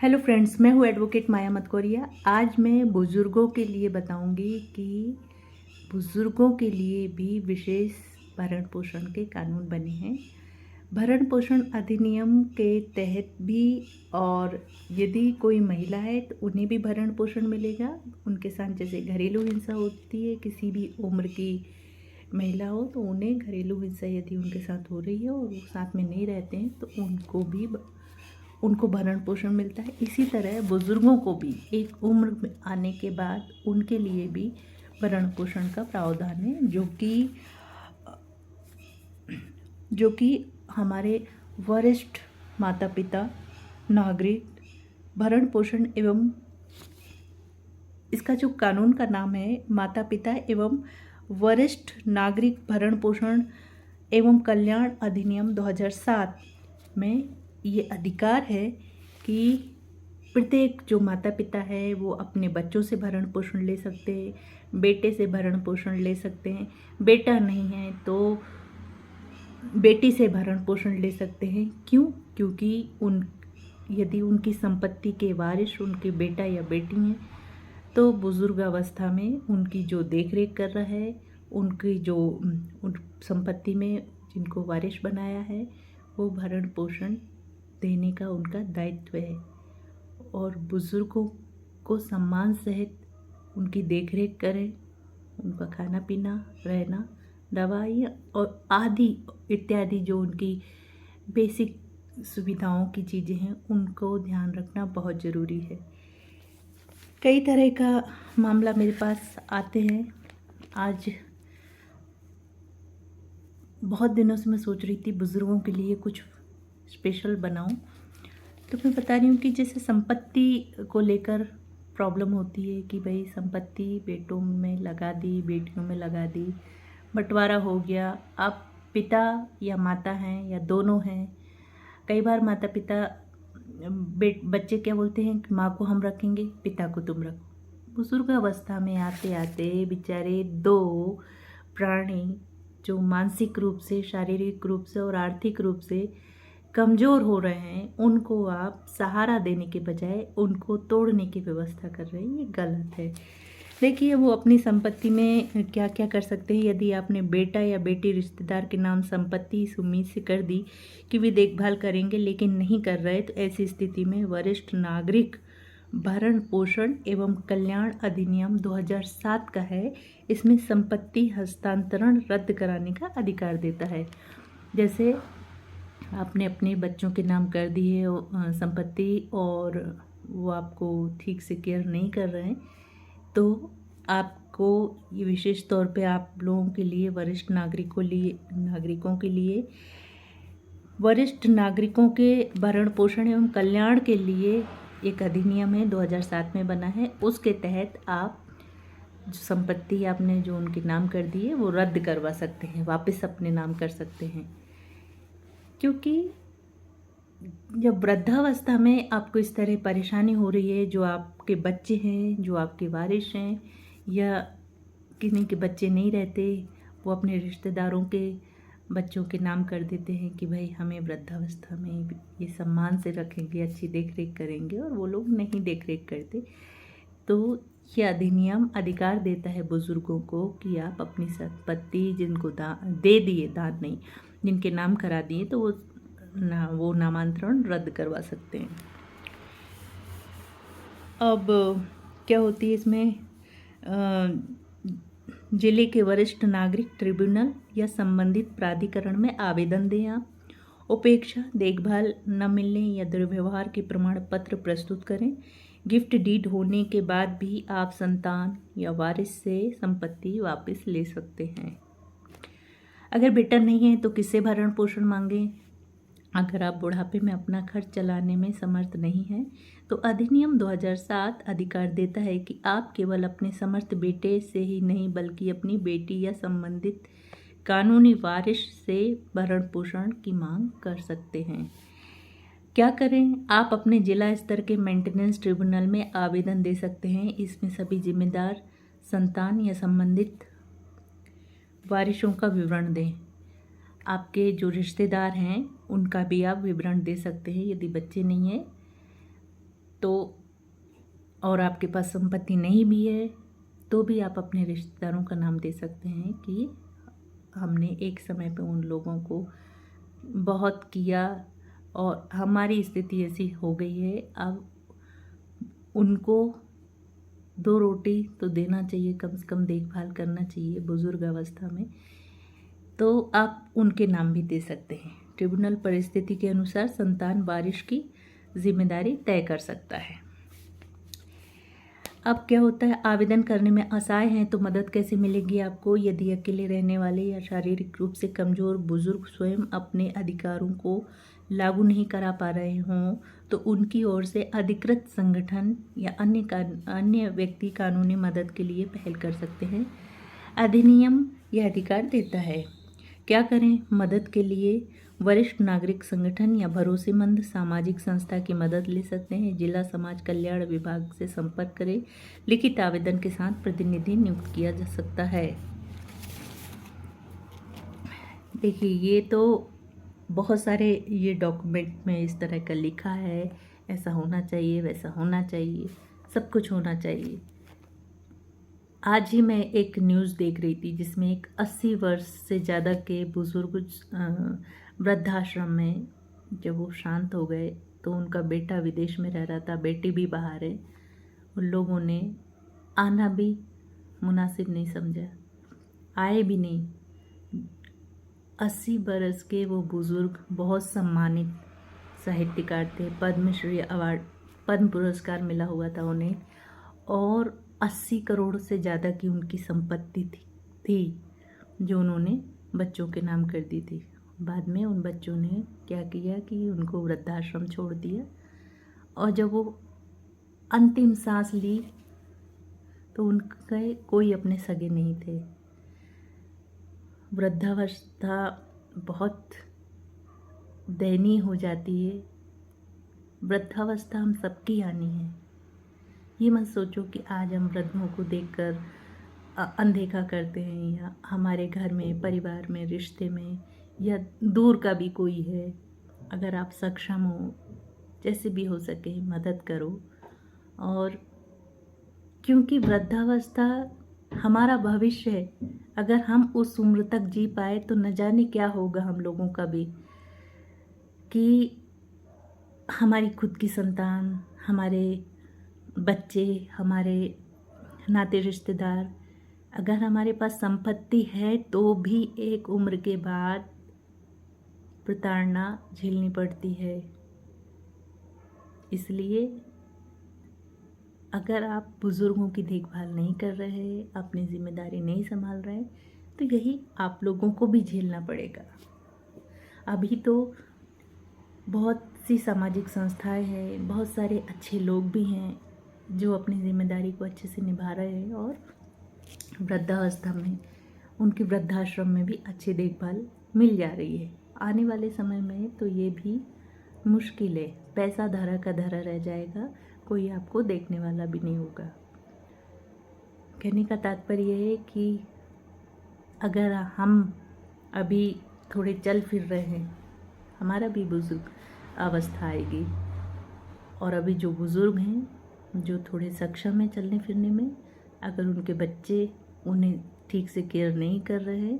Hello friends, मैं हूँ advocate माया मतकोरिया। आज मैं बुज़ुर्गों के लिए बताऊंगी कि बुज़ुर्गों के लिए भी विशेष भरण पोषण के कानून बने हैं। भरण पोषण अधिनियम के तहत भी, और यदि कोई महिला है तो उन्हें भी भरण पोषण मिलेगा। उनके साथ जैसे घरेलू हिंसा होती है, किसी भी उम्र की महिला हो तो उन्हें घरेलू हिंसा यदि उनके साथ हो रही है और वो साथ में नहीं रहते हैं तो उनको भरण पोषण मिलता है। इसी तरह बुज़ुर्गों को भी एक उम्र में आने के बाद उनके लिए भी भरण पोषण का प्रावधान है, जो कि हमारे वरिष्ठ माता पिता नागरिक भरण पोषण एवं इसका जो कानून का नाम है माता पिता एवं वरिष्ठ नागरिक भरण पोषण एवं कल्याण अधिनियम 2007 में ये अधिकार है कि प्रत्येक जो माता पिता है वो अपने बच्चों से भरण पोषण ले सकते हैं, बेटे से भरण पोषण ले सकते हैं, बेटा नहीं है तो बेटी से भरण पोषण ले सकते हैं। क्यों? क्योंकि यदि उनकी संपत्ति के वारिस उनके बेटा या बेटी हैं तो बुजुर्ग अवस्था में उनकी जो देख रेख कर रहा है, उनकी जो उन संपत्ति में जिनको वारिस बनाया है वो भरण पोषण देने का उनका दायित्व है। और बुज़ुर्गों को सम्मान सहित उनकी देखरेख करें, उनका खाना पीना, रहना, दवाई और आदि इत्यादि जो उनकी बेसिक सुविधाओं की चीज़ें हैं उनको ध्यान रखना बहुत ज़रूरी है। कई तरह का मामला मेरे पास आते हैं। आज बहुत दिनों से मैं सोच रही थी बुज़ुर्गों के लिए कुछ स्पेशल बनाऊं, तो मैं बता रही हूँ कि जैसे संपत्ति को लेकर प्रॉब्लम होती है कि भाई संपत्ति बेटों में लगा दी, बेटियों में लगा दी, बंटवारा हो गया। अब पिता या माता हैं या दोनों हैं, कई बार माता पिता बच्चे क्या बोलते हैं कि माँ को हम रखेंगे, पिता को तुम रखो। बुजुर्ग अवस्था में आते आते बेचारे दो प्राणी जो मानसिक रूप से, शारीरिक रूप से और आर्थिक रूप से कमज़ोर हो रहे हैं, उनको आप सहारा देने के बजाय उनको तोड़ने की व्यवस्था कर रहे हैं। ये गलत है। देखिए, वो अपनी संपत्ति में क्या क्या कर सकते हैं। यदि आपने बेटा या बेटी रिश्तेदार के नाम संपत्ति इस उम्मीद से कर दी कि वे देखभाल करेंगे लेकिन नहीं कर रहे, तो ऐसी स्थिति में वरिष्ठ नागरिक भरण पोषण एवं कल्याण अधिनियम 2007 का है। इसमें संपत्ति हस्तांतरण रद्द कराने का अधिकार देता है। जैसे आपने अपने बच्चों के नाम कर दी है संपत्ति और वो आपको ठीक से केयर नहीं कर रहे हैं, तो आपको ये विशेष तौर पे आप लोगों के लिए, वरिष्ठ नागरिकों के लिए वरिष्ठ नागरिकों के भरण पोषण एवं कल्याण के लिए एक अधिनियम है, 2007 में बना है। उसके तहत आप जो संपत्ति आपने जो उनके नाम कर दी है वो रद्द करवा सकते हैं, वापस अपने नाम कर सकते हैं। क्योंकि जब वृद्धावस्था में आपको इस तरह परेशानी हो रही है, जो आपके बच्चे हैं, जो आपके वारिस हैं, या किन्हीं के बच्चे नहीं रहते, वो अपने रिश्तेदारों के बच्चों के नाम कर देते हैं कि भाई हमें वृद्धावस्था में ये सम्मान से रखेंगे, अच्छी देख रेख करेंगे, और वो लोग नहीं देख रेख करते, तो ये अधिनियम अधिकार देता है बुज़ुर्गों को कि आप अपनी संपत्ति जिनको दे दिए, दान नहीं, जिनके नाम करा दिए, तो वो नामांतरण रद्द करवा सकते हैं। अब क्या होती है इसमें, जिले के वरिष्ठ नागरिक ट्रिब्यूनल या संबंधित प्राधिकरण में आवेदन दें। आप उपेक्षा, देखभाल न मिलने या दुर्व्यवहार के प्रमाण पत्र प्रस्तुत करें। गिफ्ट डीड होने के बाद भी आप संतान या वारिस से संपत्ति वापस ले सकते हैं। अगर बेटा नहीं है तो किससे भरण पोषण मांगें? अगर आप बुढ़ापे में अपना खर्च चलाने में समर्थ नहीं हैं तो अधिनियम 2007 अधिकार देता है कि आप केवल अपने समर्थ बेटे से ही नहीं बल्कि अपनी बेटी या संबंधित कानूनी वारिस से भरण पोषण की मांग कर सकते हैं। क्या करें? आप अपने जिला स्तर के मेंटेनेंस ट्रिब्यूनल में आवेदन दे सकते हैं। इसमें सभी जिम्मेदार संतान या संबंधित वारिसों का विवरण दें। आपके जो रिश्तेदार हैं उनका भी आप विवरण दे सकते हैं। यदि बच्चे नहीं हैं तो और आपके पास संपत्ति नहीं भी है तो भी आप अपने रिश्तेदारों का नाम दे सकते हैं कि हमने एक समय पे उन लोगों को बहुत किया और हमारी स्थिति ऐसी हो गई है, अब उनको 2 रोटी तो देना चाहिए, कम से कम देखभाल करना चाहिए बुज़ुर्ग अवस्था में, तो आप उनके नाम भी दे सकते हैं। ट्रिब्यूनल परिस्थिति के अनुसार संतान वारिश की जिम्मेदारी तय कर सकता है। अब क्या होता है, आवेदन करने में असहाय हैं तो मदद कैसे मिलेगी आपको? यदि अकेले रहने वाले या शारीरिक रूप से कमज़ोर बुजुर्ग स्वयं अपने अधिकारों को लागू नहीं करा पा रहे हों तो उनकी ओर से अधिकृत संगठन या अन्य व्यक्ति कानूनी मदद के लिए पहल कर सकते हैं। अधिनियम यह अधिकार देता है। क्या करें? मदद के लिए वरिष्ठ नागरिक संगठन या भरोसेमंद सामाजिक संस्था की मदद ले सकते हैं। जिला समाज कल्याण विभाग से संपर्क करें। लिखित आवेदन के साथ प्रतिनिधि नियुक्त किया जा सकता है। देखिए, ये तो बहुत सारे ये डॉक्यूमेंट में इस तरह का लिखा है, ऐसा होना चाहिए, वैसा होना चाहिए, सब कुछ होना चाहिए। आज ही मैं एक न्यूज़ देख रही थी जिसमें एक 80 वर्ष से ज़्यादा के बुज़ुर्ग वृद्धाश्रम में जब वो शांत हो गए तो उनका बेटा विदेश में रह रहा था, बेटी भी बाहर है, उन लोगों ने आना भी मुनासिब नहीं समझा, आए भी नहीं। 80 बरस के वो बुज़ुर्ग बहुत सम्मानित साहित्यकार थे, पद्मश्री अवार्ड, पद्म पुरस्कार मिला हुआ था उन्हें, और 80 करोड़ से ज़्यादा की उनकी संपत्ति थी जो उन्होंने बच्चों के नाम कर दी थी। बाद में उन बच्चों ने क्या किया कि उनको वृद्धाश्रम छोड़ दिया, और जब वो अंतिम सांस ली तो उनके कोई अपने सगे नहीं थे। वृद्धावस्था बहुत दयनीय हो जाती है। वृद्धावस्था हम सबकी आनी है। ये मत सोचो कि आज हम वृद्धों को देखकर अनदेखा करते हैं, या हमारे घर में, परिवार में, रिश्ते में, या दूर का भी कोई है, अगर आप सक्षम हो, जैसे भी हो सके मदद करो। और क्योंकि वृद्धावस्था हमारा भविष्य है, अगर हम उस उम्र तक जी पाए तो न जाने क्या होगा हम लोगों का भी, कि हमारी खुद की संतान, हमारे बच्चे, हमारे नाते रिश्तेदार, अगर हमारे पास संपत्ति है तो भी एक उम्र के बाद प्रताड़ना झेलनी पड़ती है। इसलिए अगर आप बुज़ुर्गों की देखभाल नहीं कर रहे, अपनी जिम्मेदारी नहीं संभाल रहे, तो यही आप लोगों को भी झेलना पड़ेगा। अभी तो बहुत सी सामाजिक संस्थाएं हैं, बहुत सारे अच्छे लोग भी हैं जो अपनी जिम्मेदारी को अच्छे से निभा रहे हैं, और वृद्धावस्था में उनकी वृद्धाश्रम में भी अच्छी देखभाल मिल जा रही है। आने वाले समय में तो ये भी मुश्किल है, पैसा धरा का धरा रह जाएगा, कोई आपको देखने वाला भी नहीं होगा। कहने का तात्पर्य ये है कि अगर हम अभी थोड़े चल फिर रहे हैं, हमारा भी बुजुर्ग अवस्था आएगी, और अभी जो बुज़ुर्ग हैं, जो थोड़े सक्षम हैं चलने फिरने में, अगर उनके बच्चे उन्हें ठीक से केयर नहीं कर रहे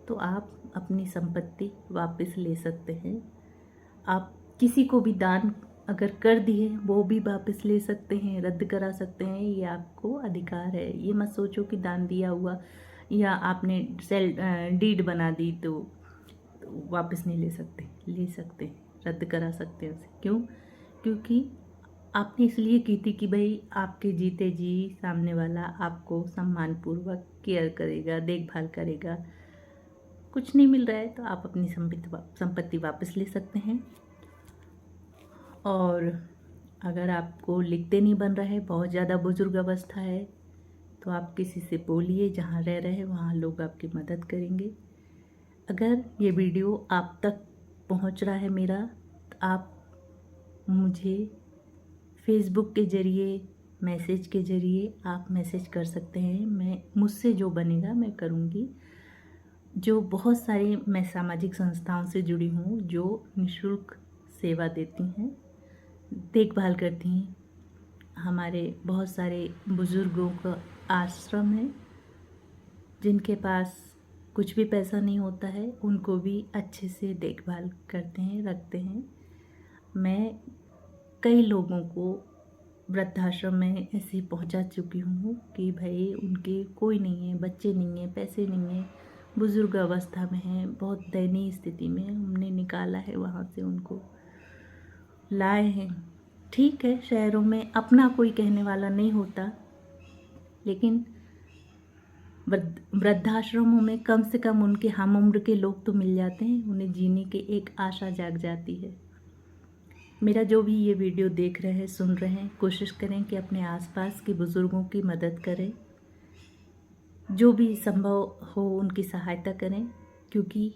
तो आप अपनी संपत्ति वापस ले सकते हैं। आप किसी को भी दान अगर कर दिए वो भी वापस ले सकते हैं, रद्द करा सकते हैं, ये आपको अधिकार है। ये मत सोचो कि दान दिया हुआ या आपने डीड बना दी तो वापस नहीं ले सकते, ले सकते हैं, रद्द करा सकते हैं उसे। क्यों? क्योंकि आपने इसलिए की थी कि भाई आपके जीते जी सामने वाला आपको सम्मानपूर्वक केयर करेगा, देखभाल करेगा। कुछ नहीं मिल रहा है तो आप अपनी संपत्ति वापस ले सकते हैं। और अगर आपको लिखते नहीं बन रहा है, बहुत ज़्यादा बुजुर्ग अवस्था है, तो आप किसी से बोलिए, जहाँ रह रहे हैं वहाँ लोग आपकी मदद करेंगे। अगर ये वीडियो आप तक पहुँच रहा है मेरा, तो आप मुझे फेसबुक के ज़रिए, मैसेज के ज़रिए आप मैसेज कर सकते हैं। मुझसे जो बनेगा मैं करूँगी। जो बहुत सारी मैं सामाजिक संस्थाओं से जुड़ी हूँ जो निःशुल्क सेवा देती हैं, देखभाल करती हैं हमारे बहुत सारे बुज़ुर्गों का आश्रम है, जिनके पास कुछ भी पैसा नहीं होता है, उनको भी अच्छे से देखभाल करते हैं, रखते हैं। मैं कई लोगों को वृद्धाश्रम में ऐसे पहुंचा चुकी हूँ कि भाई उनके कोई नहीं है, बच्चे नहीं हैं, पैसे नहीं हैं, बुज़ुर्ग अवस्था में हैं, बहुत दयनीय स्थिति में हमने निकाला है, वहाँ से उनको लाए हैं। ठीक है, शहरों में अपना कोई कहने वाला नहीं होता, लेकिन वृद्धाश्रमों में कम से कम उनके हम उम्र के लोग तो मिल जाते हैं, उन्हें जीने की एक आशा जाग जाती है। मेरा जो भी ये वीडियो देख रहे हैं, सुन रहे हैं, कोशिश करें कि अपने आसपास के बुज़ुर्गों की मदद करें, जो भी संभव हो उनकी सहायता करें, क्योंकि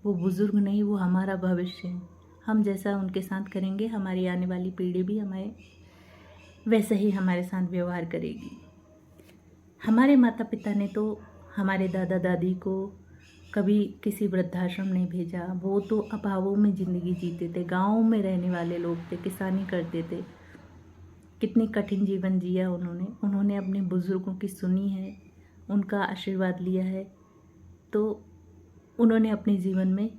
वो बुज़ुर्ग नहीं, वो हमारा भविष्य है। हम जैसा उनके साथ करेंगे, हमारी आने वाली पीढ़ी भी हमें वैसे ही हमारे साथ व्यवहार करेगी। हमारे माता पिता ने तो हमारे दादा दादी को कभी किसी वृद्धाश्रम नहीं भेजा। वो तो अभावों में ज़िंदगी जीते थे, गाँव में रहने वाले लोग थे, किसानी करते थे। कितनी कठिन जीवन जिया उन्होंने अपने बुज़ुर्गों की सुनी है, उनका आशीर्वाद लिया है, तो उन्होंने अपने जीवन में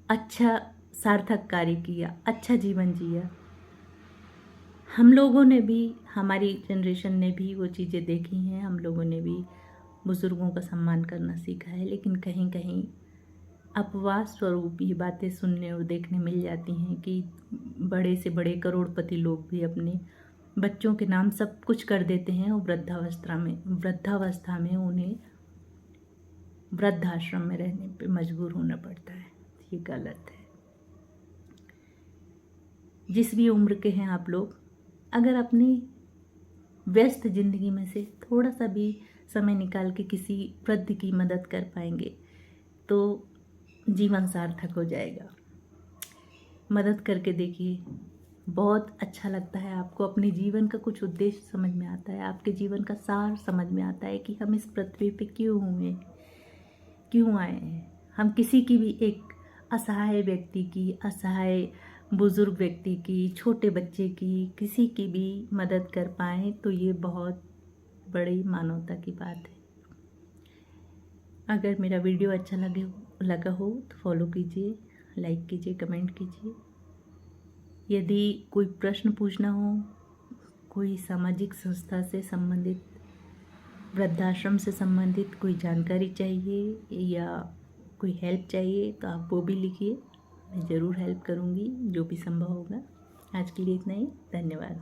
अच्छा सार्थक कार्य किया, अच्छा जीवन जिया। हम लोगों ने भी, हमारी जनरेशन ने भी वो चीज़ें देखी हैं, हम लोगों ने भी बुज़ुर्गों का सम्मान करना सीखा है। लेकिन कहीं कहीं अपवाद स्वरूप ये बातें सुनने और देखने मिल जाती हैं कि बड़े से बड़े करोड़पति लोग भी अपने बच्चों के नाम सब कुछ कर देते हैं और वृद्धावस्था में उन्हें वृद्धाश्रम में रहने पे मजबूर होना पड़ता है। ये गलत है। जिस भी उम्र के हैं आप लोग, अगर अपनी व्यस्त ज़िंदगी में से थोड़ा सा भी समय निकाल के किसी वृद्ध की मदद कर पाएंगे तो जीवन सार्थक हो जाएगा। मदद करके देखिए, बहुत अच्छा लगता है। आपको अपने जीवन का कुछ उद्देश्य समझ में आता है, आपके जीवन का सार समझ में आता है कि हम इस पृथ्वी पे क्यों हुए, क्यों आए हैं। हम किसी की भी, एक असहाय व्यक्ति की, असहाय बुज़ुर्ग व्यक्ति की, छोटे बच्चे की, किसी की भी मदद कर पाएँ तो ये बहुत बड़ी मानवता की बात है। अगर मेरा वीडियो अच्छा लगा हो तो फॉलो कीजिए, लाइक कीजिए, कमेंट कीजिए। यदि कोई प्रश्न पूछना हो, कोई सामाजिक संस्था से संबंधित, वृद्धाश्रम से संबंधित कोई जानकारी चाहिए या कोई हेल्प चाहिए तो आप वो भी लिखिए, मैं ज़रूर हेल्प करूँगी जो भी संभव होगा। आज के लिए इतना ही, धन्यवाद।